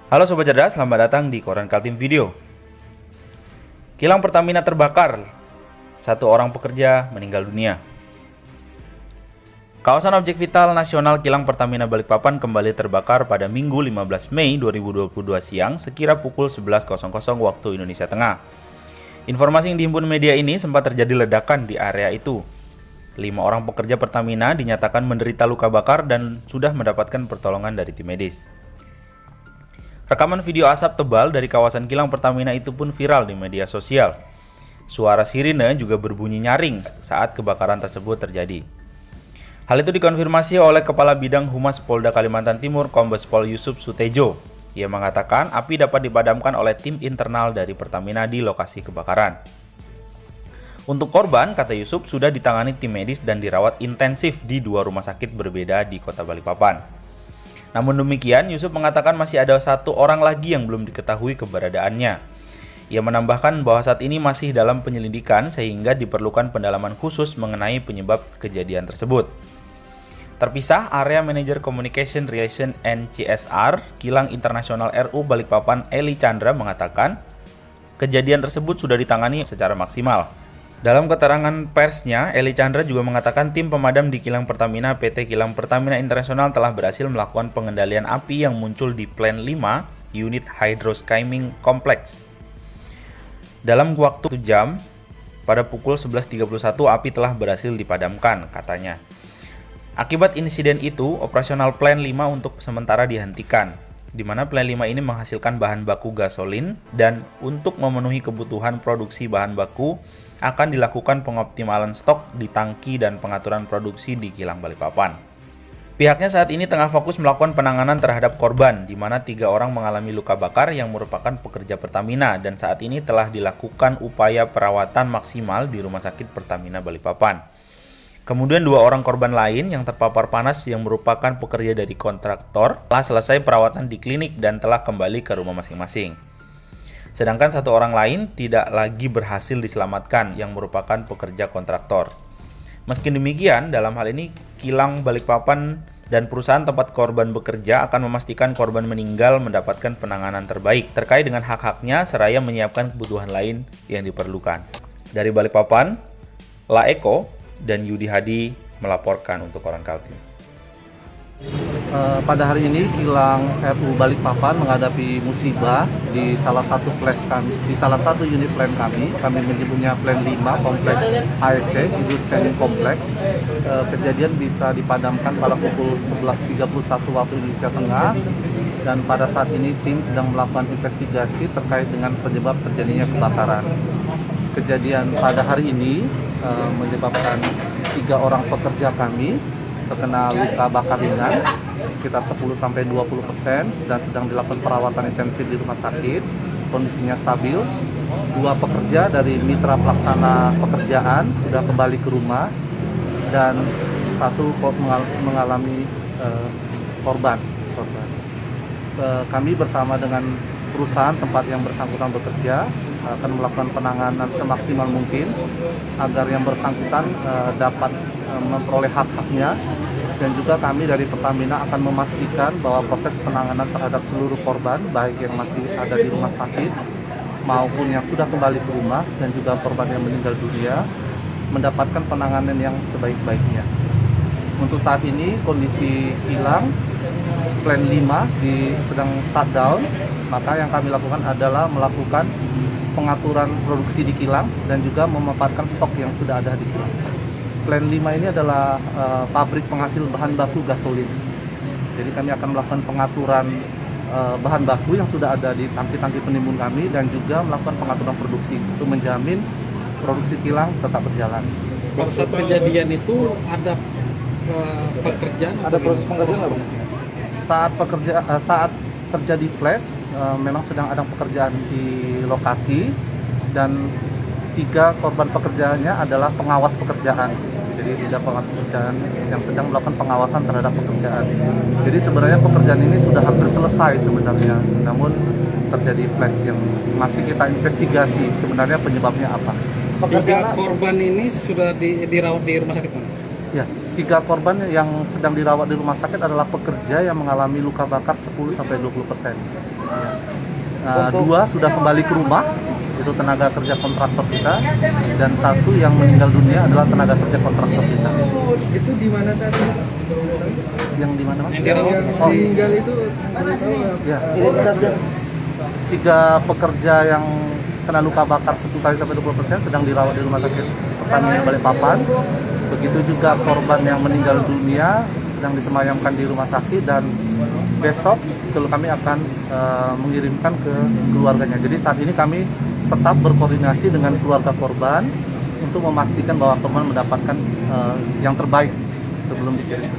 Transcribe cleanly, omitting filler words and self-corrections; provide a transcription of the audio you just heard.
Halo Sobat Cerdas, selamat datang di Koran Kaltim Video. Kilang Pertamina terbakar, satu orang pekerja meninggal dunia. Kawasan objek vital nasional Kilang Pertamina Balikpapan kembali terbakar pada Minggu 15 Mei 2022 siang sekira pukul 11.00 waktu Indonesia Tengah. Informasi yang dihimpun media ini sempat terjadi ledakan di area itu. 5 orang pekerja Pertamina dinyatakan menderita luka bakar dan sudah mendapatkan pertolongan dari tim medis. Rekaman video asap tebal dari kawasan kilang Pertamina itu pun viral di media sosial. Suara sirine juga berbunyi nyaring saat kebakaran tersebut terjadi. Hal itu dikonfirmasi oleh Kepala Bidang Humas Polda Kalimantan Timur, Kombes Pol Yusuf Sutejo. Ia mengatakan api dapat dipadamkan oleh tim internal dari Pertamina di lokasi kebakaran. Untuk korban, kata Yusuf, sudah ditangani tim medis dan dirawat intensif di 2 rumah sakit berbeda di Kota Balikpapan. Namun demikian, Yusuf mengatakan masih ada 1 orang lagi yang belum diketahui keberadaannya. Ia menambahkan bahwa saat ini masih dalam penyelidikan sehingga diperlukan pendalaman khusus mengenai penyebab kejadian tersebut. Terpisah, Area Manager Communication Relation and CSR Kilang Internasional RU Balikpapan Eli Chandra mengatakan kejadian tersebut sudah ditangani secara maksimal. Dalam keterangan persnya, Eli Chandra juga mengatakan tim pemadam di Kilang Pertamina PT Kilang Pertamina Internasional telah berhasil melakukan pengendalian api yang muncul di Plant 5 Unit Hydroskimming Complex. Dalam waktu 1 jam, pada pukul 11.31 api telah berhasil dipadamkan, katanya. Akibat insiden itu, operasional Plant 5 untuk sementara dihentikan, di mana Plant 5 ini menghasilkan bahan baku gasolin dan untuk memenuhi kebutuhan produksi bahan baku akan dilakukan pengoptimalan stok di tangki dan pengaturan produksi di Kilang Balikpapan. Pihaknya saat ini tengah fokus melakukan penanganan terhadap korban, di mana 3 orang mengalami luka bakar yang merupakan pekerja Pertamina dan saat ini telah dilakukan upaya perawatan maksimal di Rumah Sakit Pertamina Balikpapan. Kemudian 2 orang korban lain yang terpapar panas yang merupakan pekerja dari kontraktor telah selesai perawatan di klinik dan telah kembali ke rumah masing-masing. Sedangkan 1 orang lain tidak lagi berhasil diselamatkan yang merupakan pekerja kontraktor. Meski demikian, dalam hal ini Kilang Balikpapan dan perusahaan tempat korban bekerja akan memastikan korban meninggal mendapatkan penanganan terbaik terkait dengan hak-haknya seraya menyiapkan kebutuhan lain yang diperlukan. Dari Balikpapan, La Eko dan Yudi Hadi melaporkan untuk Koran Kaltim. Pada hari ini Kilang RU Balikpapan menghadapi musibah di salah satu unit plant kami menyebutnya Plant 5 Kompleks ASC Hydroskimming Complex. Kejadian bisa dipadamkan pada pukul 11.31 waktu Indonesia Tengah dan pada saat ini tim sedang melakukan investigasi terkait dengan penyebab terjadinya kebakaran. Kejadian pada hari ini menyebabkan 3 orang pekerja kami terkena luka bakar ringan sekitar 10-20% dan sedang dilakukan perawatan intensif di rumah sakit. Kondisinya stabil. 2 pekerja dari mitra pelaksana pekerjaan sudah kembali ke rumah dan 1 mengalami korban. Kami bersama dengan perusahaan tempat yang bersangkutan bekerja akan melakukan penanganan semaksimal mungkin agar yang bersangkutan dapat memperoleh hak-haknya, dan juga kami dari Pertamina akan memastikan bahwa proses penanganan terhadap seluruh korban baik yang masih ada di rumah sakit maupun yang sudah kembali ke rumah dan juga korban yang meninggal dunia mendapatkan penanganan yang sebaik-baiknya. Untuk saat ini kondisi kilang Plant 5 sedang shutdown, maka yang kami lakukan adalah melakukan pengaturan produksi di kilang dan juga memanfaatkan stok yang sudah ada di kilang. Plant 5 ini adalah pabrik penghasil bahan baku gasolin. Jadi kami akan melakukan pengaturan bahan baku yang sudah ada di tangki-tangki penimbun kami dan juga melakukan pengaturan produksi untuk menjamin produksi kilang tetap berjalan. Pada saat kejadian itu ada pekerjaan? Ada proses pengerjaan nggak? Saat terjadi flash, memang sedang ada pekerjaan di lokasi dan 3 korban pekerjaannya adalah pengawas pekerjaan. Jadi tidak pengawas pekerjaan yang sedang melakukan pengawasan terhadap pekerjaan. Jadi sebenarnya pekerjaan ini sudah hampir selesai sebenarnya, namun terjadi flash yang masih kita investigasi sebenarnya penyebabnya apa. 3 korban ini sudah dirawat di rumah sakit? Ya, 3 korban yang sedang dirawat di rumah sakit adalah pekerja yang mengalami luka bakar 10-20%. Dua sudah kembali ke rumah, itu tenaga kerja kontraktor kita, dan satu yang meninggal dunia adalah tenaga kerja kontraktor kita. Itu di mana tadi? Yang di mana, Mas? Yang dirawat. Yang meninggal itu Ya. identitasnya. 3 pekerja yang kena luka bakar 10-20% sedang dirawat di Rumah Sakit Pertamina Balikpapan. Begitu juga korban yang meninggal dunia sedang disemayamkan di rumah sakit, dan besok itu kami akan mengirimkan ke keluarganya. Jadi saat ini kami tetap berkoordinasi dengan keluarga korban untuk memastikan bahwa korban mendapatkan yang terbaik sebelum dikirim.